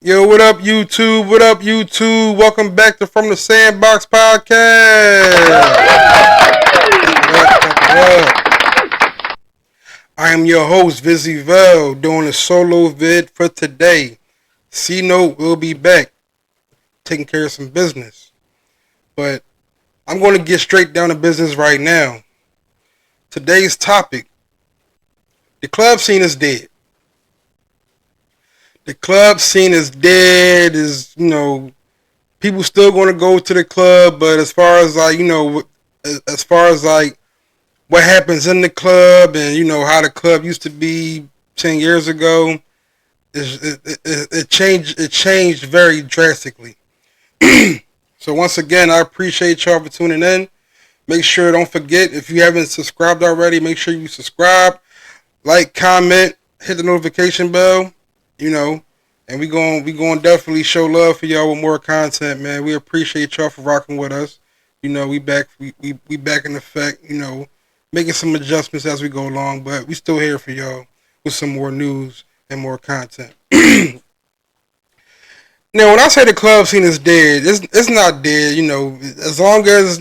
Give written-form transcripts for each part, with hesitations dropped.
Yo, what up, YouTube? What up, YouTube? Welcome back to From the Sandbox Podcast. I am your host, Vizzy Vel, doing a solo vid for today. C-Note will be back, taking care of some business. But I'm going to get straight down to business right now. Today's topic, the club scene is dead. The club scene is dead. People still going to go to the club, but as far as what happens in the club and how the club used to be 10 years ago, it changed very drastically. So once again, I appreciate y'all for tuning in. Make sure, don't forget, if you haven't subscribed already, make sure you subscribe, like, comment, hit the notification bell, and we going definitely show love for y'all with more content, man. We appreciate y'all for rocking with us. We back in effect, making some adjustments as we go along, but we still here for y'all with some more news and more content. Now, when I say the club scene is dead, it's not dead. As long as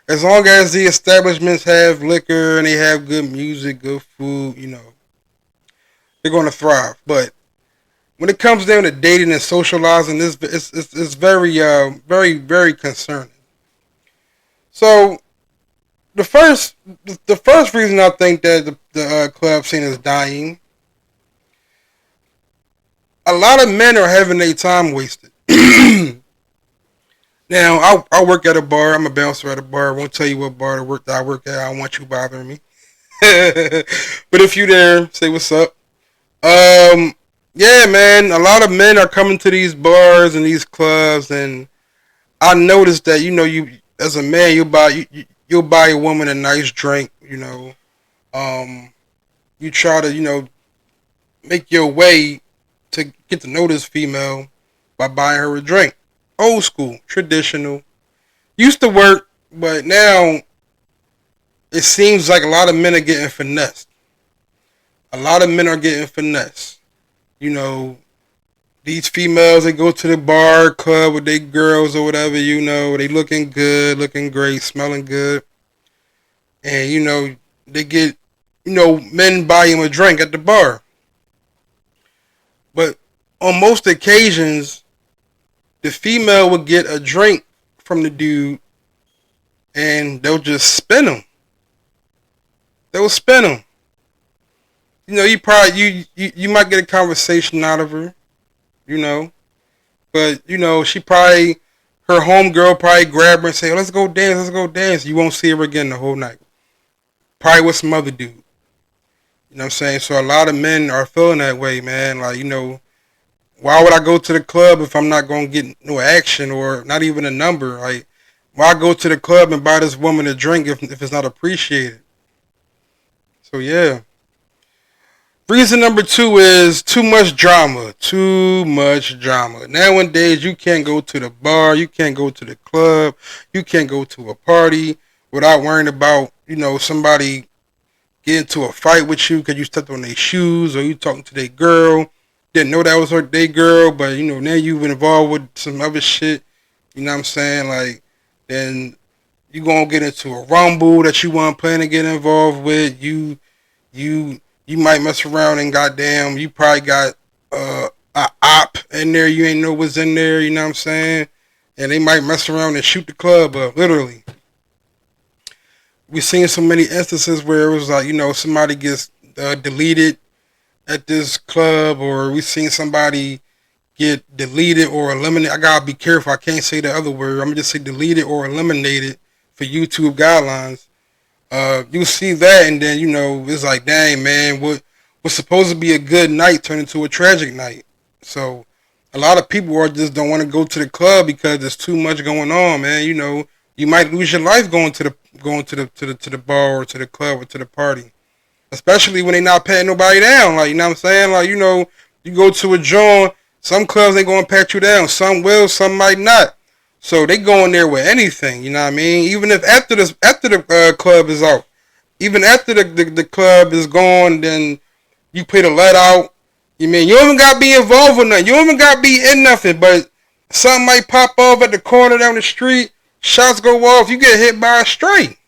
as long as the establishments have liquor and they have good music, good food, they're going to thrive. But when it comes down to dating and socializing, it's very, very, very concerning. So the first reason I think that the club scene is dying, a lot of men are having their time wasted. Now, I work at a bar. I'm a bouncer at a bar. I won't tell you what bar that I work at. I don't want you bothering me. But if you there, say what's up. Yeah, man. A lot of men are coming to these bars and these clubs, and I noticed that you as a man you'll buy a woman a nice drink. You try to make your way to get to know this female by buying her a drink. Old school, traditional. Used to work, but now it seems like a lot of men are getting finessed. A lot of men are getting finessed. These females, they go to the bar, club with their girls or whatever, they looking good, looking great, smelling good. And, they get, men buy them a drink at the bar. But on most occasions, the female will get a drink from the dude and they'll just spin him. They'll spin him. You probably, you might get a conversation out of her, but, she probably, her homegirl probably grab her and say, let's go dance. You won't see her again the whole night. Probably with some other dude. You know what I'm saying? So a lot of men are feeling that way, man. Like, why would I go to the club if I'm not going to get no action or not even a number? Like, why go to the club and buy this woman a drink if it's not appreciated? So, yeah. Reason number 2 is too much drama. Too much drama. Nowadays, you can't go to the bar. You can't go to the club. You can't go to a party without worrying about, somebody get into a fight with you because you stepped on their shoes or you talking to their girl. Didn't know that was their girl, but, now you've been involved with some other shit. You know what I'm saying? Like, then you going to get into a rumble that you weren't planning to get involved with. You might mess around and goddamn, you probably got a op in there you ain't know what's in there, you know what I'm saying? And they might mess around and shoot the club up, literally. We've seen so many instances where it was like, somebody gets deleted at this club, or we've seen somebody get deleted or eliminated. I gotta be careful, I can't say the other word. I'm gonna just say deleted or eliminated for YouTube guidelines. You see that, and then it's like, dang, man, what was supposed to be a good night turned into a tragic night. So a lot of people just don't want to go to the club because there's too much going on, man. You might lose your life going to the bar or to the club or to the party, especially when they not patting nobody down. Like, you know what I'm saying? Like, you go to a joint, some clubs ain't gonna pat you down, some will, some might not. So they go in there with anything, you know what I mean? Even if after the club is out, even after the club is gone, then you pay the let out, You mean you don't even got to be involved with nothing. You don't even got to be in nothing, but something might pop off at the corner down the street. Shots go off. You get hit by a stray.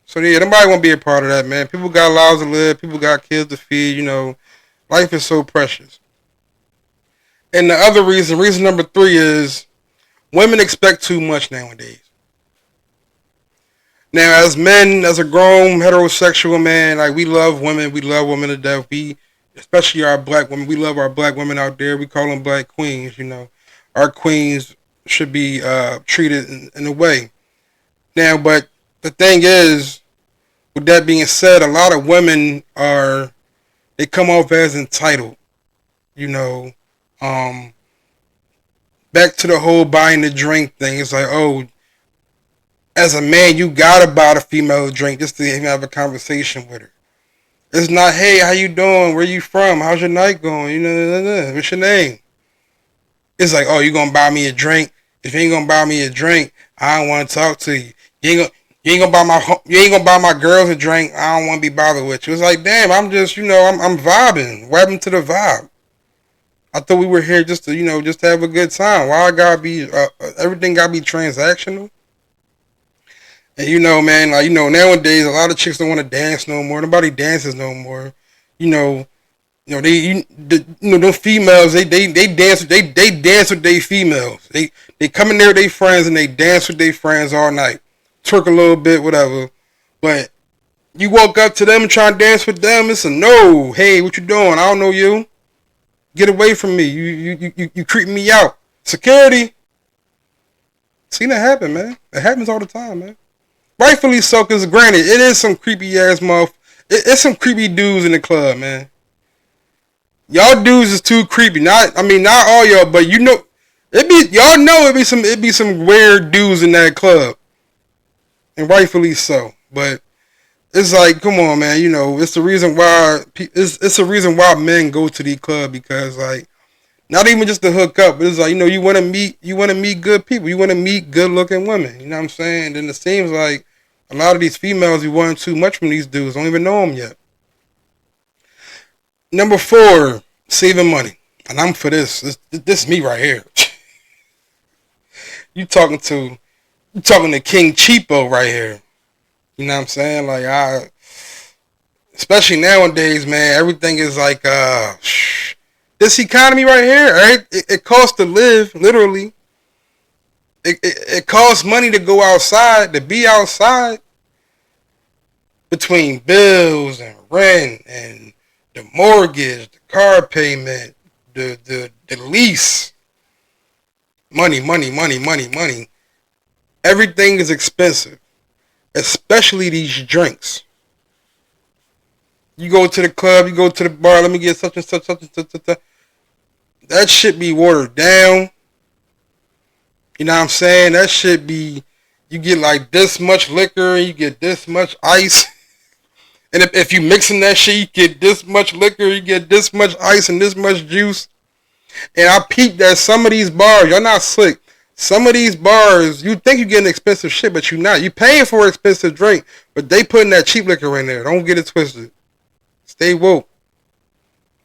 So yeah, nobody want to be a part of that, man. People got lives to live. People got kids to feed. You know, life is so precious. And the other reason number 3 is women expect too much nowadays. Now, as men, as a grown heterosexual man, like we love women. We love women to death. We, especially our black women, we love our black women out there. We call them black queens. You know, our queens should be treated in a way. Now, but the thing is, with that being said, a lot of women they come off as entitled. You know, back to the whole buying the drink thing. It's like, oh, as a man, you gotta buy the female a drink just to even have a conversation with her. It's not, hey, how you doing? Where you from? How's your night going? You know, what's your name? It's like, oh, you gonna buy me a drink? If you ain't gonna buy me a drink, I don't want to talk to you. You ain't gonna buy my girls a drink. I don't want to be bothered with you. It's like, damn, I'm just, I'm vibing. What happened to the vibe? I thought we were here just to, just to have a good time. Why I gotta be, everything gotta be transactional? And man, like, nowadays a lot of chicks don't want to dance no more. Nobody dances no more. Them females, they dance, they dance with their females. They come in there with their friends and they dance with their friends all night. Twerk a little bit, whatever. But you walk up to them and try and dance with them, it's a no. Hey, what you doing? I don't know you. Get away from me. You creeping me out. Security. Seen that happen, man. It happens all the time, man. Rightfully so, because granted, it is some creepy ass it's some creepy dudes in the club, man. Y'all dudes is too creepy. Not all y'all, but it'd be some weird dudes in that club. And rightfully so. But it's like, come on, man, it's the reason why it's the reason why men go to the club, because like, not even just to hook up, but it's like, you want to meet good people. You want to meet good looking women. You know what I'm saying? And then it seems like a lot of these females, you want too much from these dudes. Don't even know them yet. Number 4, saving money. And I'm for this. This is me right here. You talking to King Cheapo right here. You know what I'm saying? Like, especially nowadays, man, everything is like, this economy right here, right? It costs to live, literally. It costs money to go outside, to be outside. Between bills and rent and the mortgage, the car payment, the lease. Money. Everything is expensive. Especially these drinks. You go to the club, you go to the bar, let me get such and such. That shit be watered down. You know what I'm saying? That shit be, you get like this much liquor, you get this much ice. And if you mixing that shit, you get this much liquor, you get this much ice and this much juice. And I peeped that some of these bars, y'all not slick. Some of these bars, you think you're getting expensive shit, but you're not. You paying for an expensive drink, but they putting that cheap liquor in there. Don't get it twisted. Stay woke.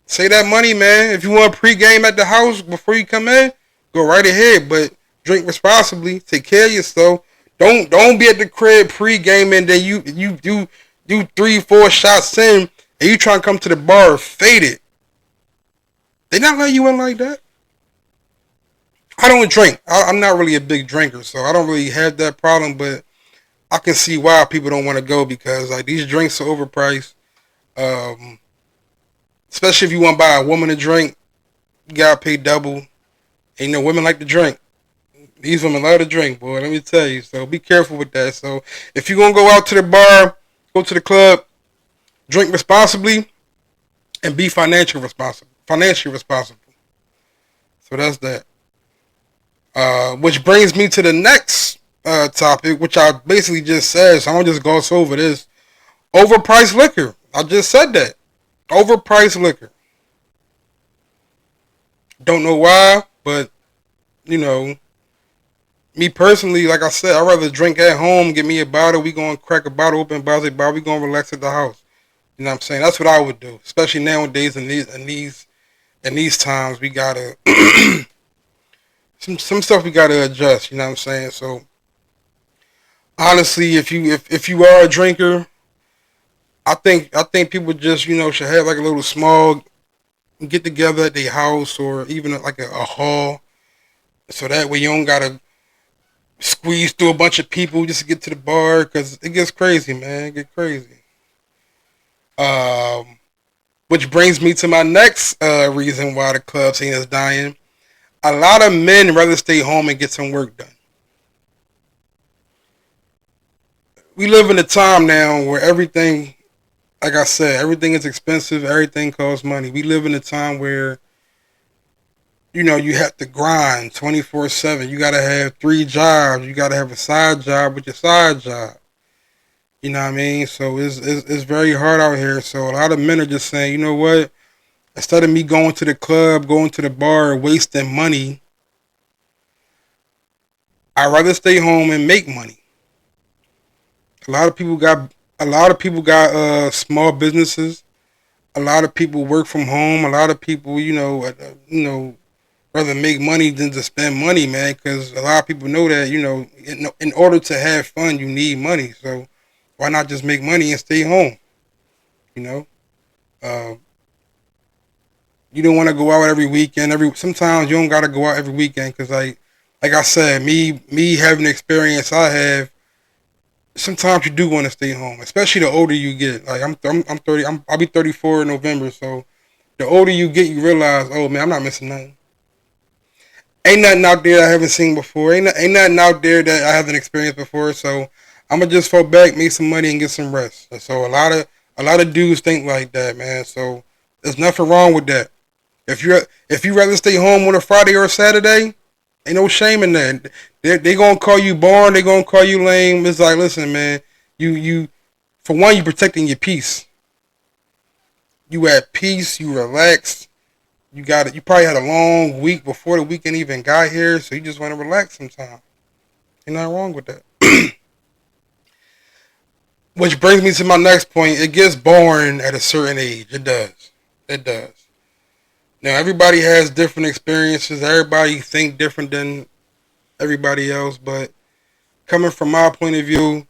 Save that money, man. If you want a pregame at the house before you come in, go right ahead, but drink responsibly. Take care of yourself. Don't be at the crib pregame and then you do 3-4 shots in and you trying to come to the bar faded. They not letting you in like that. I don't drink. I'm not really a big drinker, so I don't really have that problem, but I can see why people don't want to go, because like these drinks are overpriced. Especially if you want to buy a woman a drink, you gotta pay double. And women like to drink. These women love to drink, boy, let me tell you. So be careful with that. So if you're gonna go out to the bar, go to the club, drink responsibly, and be financially responsible. So that's that. Which brings me to the next topic, which I basically just said, so I'm gonna just gloss over this. Overpriced liquor. I just said that. Overpriced liquor. Don't know why, but me personally, like I said, I'd rather drink at home, get me a bottle, we gonna crack a bottle open, we gonna relax at the house. You know what I'm saying? That's what I would do, especially nowadays in these in these times we gotta some stuff we gotta adjust. You know what I'm saying? So honestly, if you are a drinker, I think people just should have like a little small get together at their house or even like a hall, so that way you don't gotta squeeze through a bunch of people just to get to the bar because it gets crazy, man. It get crazy. Um, which brings me to my next reason why the club scene is dying. A lot of men rather stay home and get some work done. We live in a time now where everything, like I said, everything is expensive. Everything costs money. We live in a time where you have to grind 24/7. You gotta have three jobs. You gotta have a side job with your side job. You know what I mean? So it's very hard out here. So a lot of men are just saying, you know what? Instead of me going to the club, going to the bar, wasting money, I'd rather stay home and make money. A lot of people got small businesses. A lot of people work from home. A lot of people, rather make money than to spend money, man. Because a lot of people know that in order to have fun, you need money. So why not just make money and stay home? You know, uh, you don't want to go out every weekend. Sometimes you don't gotta go out every weekend because like I said, me having the experience I have. Sometimes you do want to stay home, especially the older you get. Like I'm 30. I'll be 34 in November. So the older you get, you realize, oh man, I'm not missing nothing. Ain't nothing out there I haven't seen before. Ain't nothing out there that I haven't experienced before. So I'm gonna just fall back, make some money, and get some rest. And so a lot of dudes think like that, man. So there's nothing wrong with that. If you rather stay home on a Friday or a Saturday, ain't no shame in that. They gonna call you boring. They gonna call you lame. It's like, listen, man. You for one, you protecting your peace. You at peace. You relaxed. You got it. You probably had a long week before the weekend even got here, so you just want to relax sometime. Ain't nothing wrong with that. Which brings me to my next point. It gets boring at a certain age. It does. It does. Now everybody has different experiences. Everybody think different than everybody else, but coming from my point of view,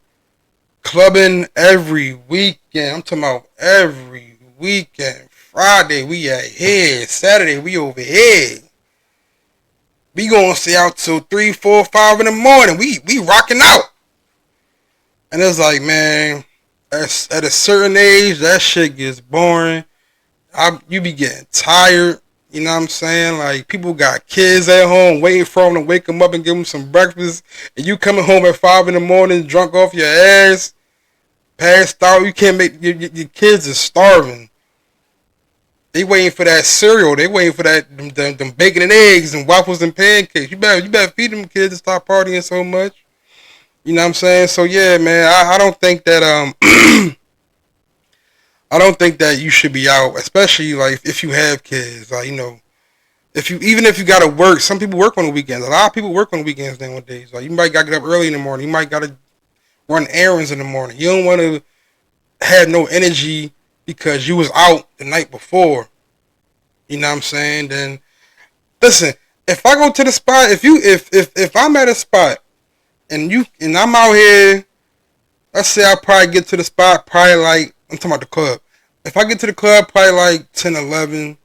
clubbing every weekend. I'm talking about every weekend. Friday we at here. Saturday we over here. We gonna stay out till 3, 4, 5 in the morning. We rocking out. And it's like, man, at a certain age, that shit gets boring. You be getting tired. You know what I'm saying? Like, people got kids at home waiting for them to wake them up and give them some breakfast. And you coming home at 5 in the morning drunk off your ass, passed out. You can't make, your kids are starving. They waiting for that cereal. They waiting for them bacon and eggs and waffles and pancakes. You better feed them kids and stop partying so much. You know what I'm saying? So yeah, man, I don't think that I don't think that you should be out, especially like if you have kids. Like, if you gotta work, some people work on the weekends. A lot of people work on the weekends nowadays. Like, you might gotta get up early in the morning. You might gotta run errands in the morning. You don't want to have no energy because you was out the night before. You know what I'm saying? Then listen, if I go to the spot, if I'm at a spot and I'm out here, let's say I probably get to the spot probably like, I'm talking about the club. If I get to the club probably like 10, 11,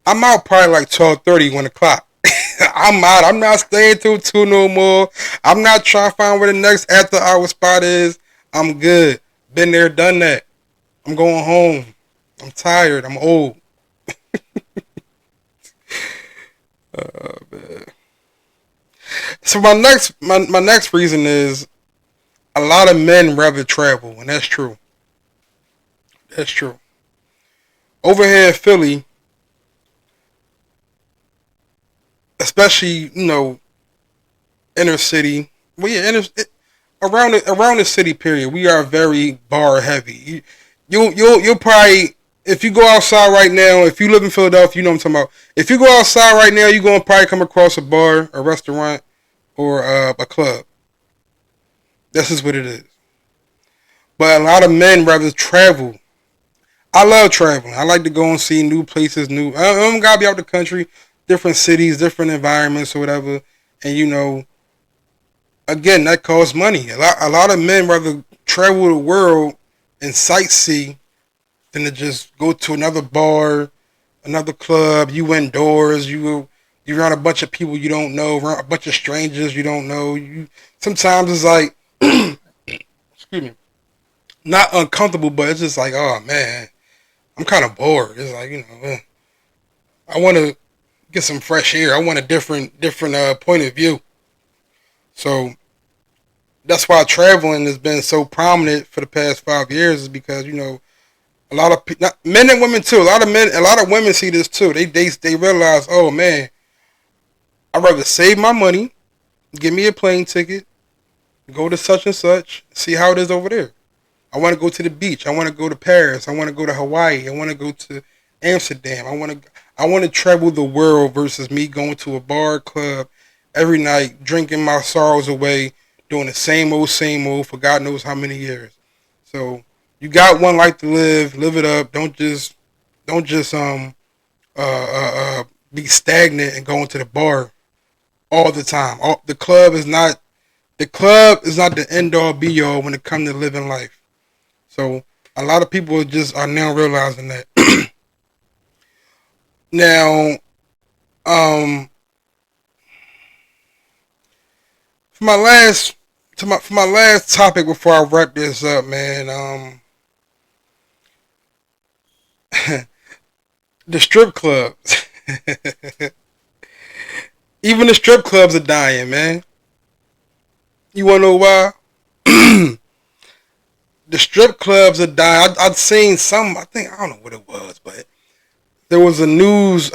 I'm out probably like 12:30, 1 o'clock. I'm out. I'm not staying till 2 no more. I'm not trying to find where the next after hour spot is. I'm good. Been there, done that. I'm going home. I'm tired. I'm old. Man. So my next reason is a lot of men rather travel, and that's true. That's true. Over here in Philly, especially inner city. Well, yeah, around the city period, we are very bar heavy. You'll probably, if you go outside right now, if you live in Philadelphia, you know what I'm talking about. If you go outside right now, you're gonna probably come across a bar, a restaurant, or a club. This is what it is. But a lot of men rather travel. I love traveling. I like to go and see new places, I don't gotta be out the country, different cities, different environments or whatever. And again, that costs money. A lot of men rather travel the world and sightsee than to just go to another bar, another club. You indoors, you around a bunch of people you don't know, around a bunch of strangers you don't know. You sometimes it's like, excuse me, not uncomfortable, but it's just like, oh man, I'm kind of bored. It's like I want to get some fresh air. I want a different point of view. So that's why traveling has been so prominent for the past 5 years. Is because a lot of not, men and women too. A lot of women see this too. They realize, oh man, I'd rather save my money, give me a plane ticket, go to such and such, see how it is over there. I want to go to the beach. I want to go to Paris. I want to go to Hawaii. I want to go to Amsterdam. I want to travel the world versus me going to a bar club every night, drinking my sorrows away, doing the same old for God knows how many years. So you got one life to live. Live it up. Don't just be stagnant and going to the bar all the time. The club is not the end all be all when it comes to living life. So a lot of people just are now realizing that. Now, um, for my last for my last topic before I wrap this up, man. The strip clubs. Even the strip clubs are dying, man. You wanna know why? The strip clubs are dying. I'd seen some. I don't know what it was, but there was a news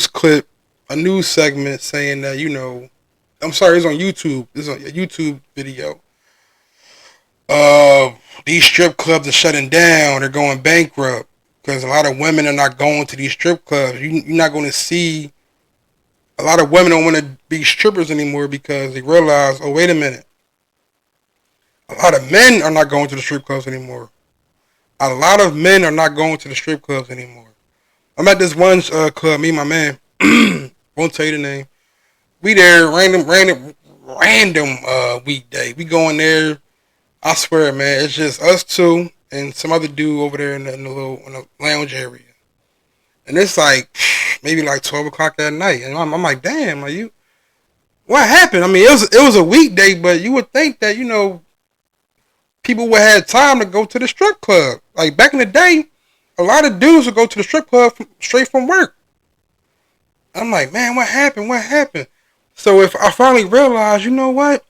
clip, a news segment saying that I'm sorry, it's on YouTube. This is a YouTube video. Uh, these strip clubs are shutting down. They're going bankrupt because a lot of women are not going to these strip clubs. You're not going to see a lot of women don't want to be strippers anymore because they realize, oh wait a minute, a lot of men are not going to the strip clubs anymore. A lot of men are not going to the strip clubs anymore. I'm at this one club, me and my man. Won't tell you the name. We there random weekday. We go in there. I swear, man, it's just us two and some other dude over there in the lounge area. And it's like maybe like 12 o'clock at night, and I'm like, damn, like what happened? I mean, it was a weekday, but you would think that people would have time to go to the strip club. Like back in the day, a lot of dudes would go to the strip club straight from work. I'm like, man, what happened? What happened? So if I finally realized, you know what?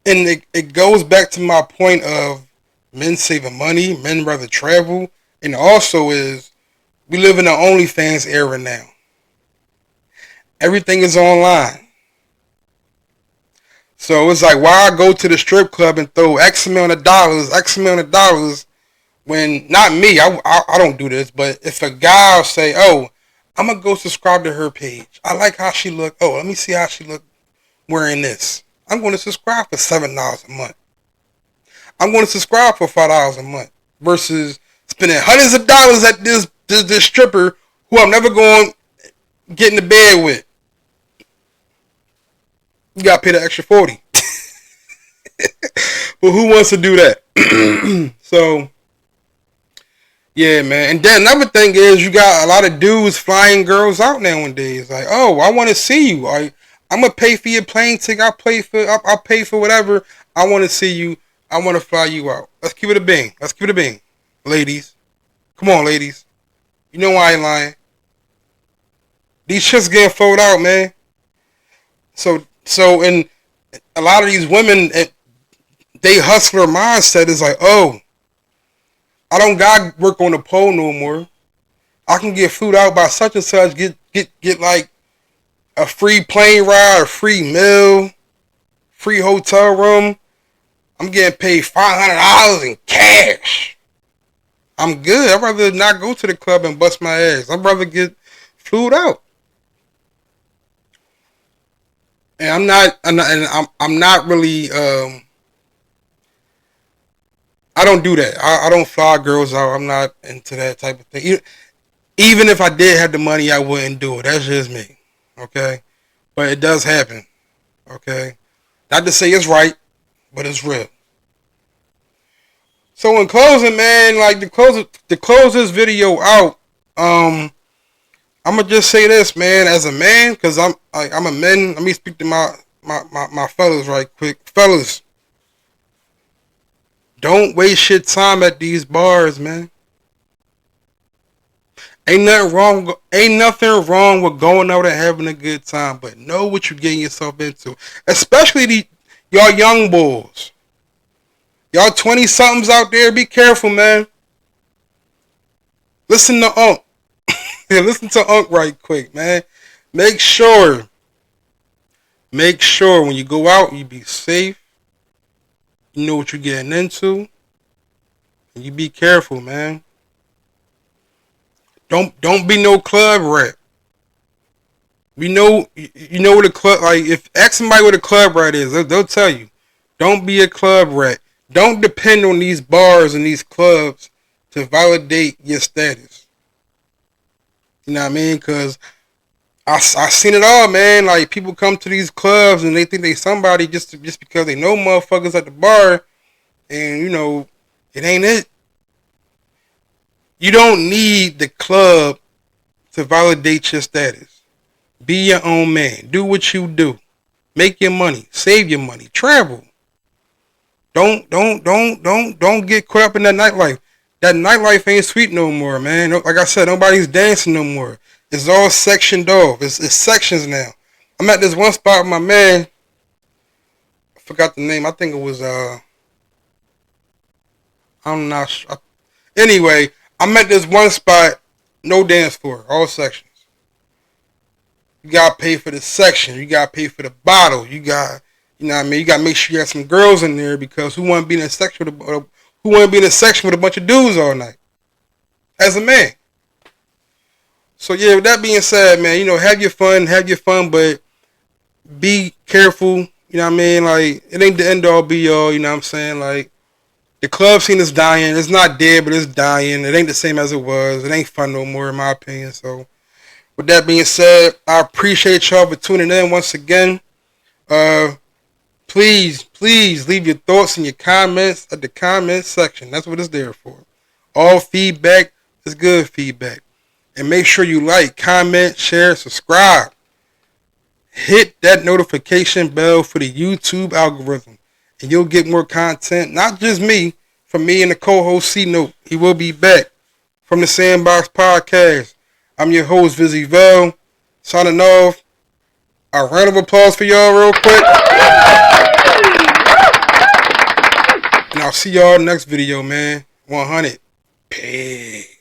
And it goes back to my point of men saving money, men rather travel, and also is we live in the OnlyFans era now. Everything is online. So it's like, why I go to the strip club and throw X amount of dollars, when not me, I don't do this, but if a guy will say, oh, I'm gonna go subscribe to her page. I like how she look. Oh, let me see how she look wearing this. I'm going to subscribe for $7 a month. I'm going to subscribe for $5 a month versus spending hundreds of dollars at this stripper who I'm never going to get in the bed with. You got to pay the extra 40. But who wants to do that? So yeah, man. And then another thing is you got a lot of dudes flying girls out nowadays. Like, oh, I want to see you. I'm gonna pay for your plane ticket. I'll pay for whatever. I want to see you. I want to fly you out. Let's keep it a bing. Let's keep it a bing, ladies. Come on, ladies. You know I ain't lying. These shits getting folded out, man. And a lot of these women, they hustler mindset is like, oh, I don't got work on the pole no more. I can get food out by such and such. Get like a free plane ride, a free meal, free hotel room. I'm getting paid $500 in cash. I'm good. I'd rather not go to the club and bust my ass. I'd rather get food out. And I'm not really I don't do that. I don't fly girls out. I'm not into that type of thing. Even if I did have the money, I wouldn't do it. That's just me. Okay? But it does happen. Okay? Not to say it's right, but it's real. So in closing, man, like to close this video out, I'm gonna just say this, man, as a man, because I'm a man. Let me speak to my fellas right quick. Fellas, don't waste your time at these bars, man. Ain't nothing wrong with going out and having a good time, but know what you're getting yourself into. Especially y'all young bulls. Y'all 20 somethings out there, be careful, man. Listen to Unc. Yeah, listen to Unc right quick, man. Make sure when you go out, you be safe. You know what you're getting into. And you be careful, man. Don't be no club rat. You know what a club, like, if ask somebody what a club rat is, they'll tell you. Don't be a club rat. Don't depend on these bars and these clubs to validate your status. You know what I mean? Because I seen it all, man. Like, people come to these clubs and they think they somebody just because they know motherfuckers at the bar, and you know it ain't it. You don't need the club to validate your status. Be your own man. Do what you do. Make your money. Save your money. Travel. Don't get caught up in that nightlife. That nightlife ain't sweet no more, man. Like I said, nobody's dancing no more. It's all sectioned off. It's sections now. I'm at this one spot with my man. I forgot the name. I think it was I'm not sure. Anyway, I'm at this one spot, no dance floor, all sections. You gotta pay for the section. You gotta pay for the bottle. You know what I mean? You gotta make sure you have some girls in there, because who wanna be in a section with a bunch of dudes all night? As a man. So yeah, with that being said, man, you know, have your fun, but be careful. You know what I mean? Like, it ain't the end all be all. You know what I'm saying? Like, the club scene is dying. It's not dead, but it's dying. It ain't the same as it was. It ain't fun no more, in my opinion. So, with that being said, I appreciate y'all for tuning in once again. Please leave your thoughts and your comments at the comment section. That's what it's there for. All feedback is good feedback. And make sure you like, comment, share, subscribe. Hit that notification bell for the YouTube algorithm, and you'll get more content, not just me, from me and the co-host C-Note. He will be back from the Sandbox Podcast. I'm your host, Vizzy Vel, signing off. A round of applause for y'all real quick. And I'll see y'all next video, man. 100. Peace.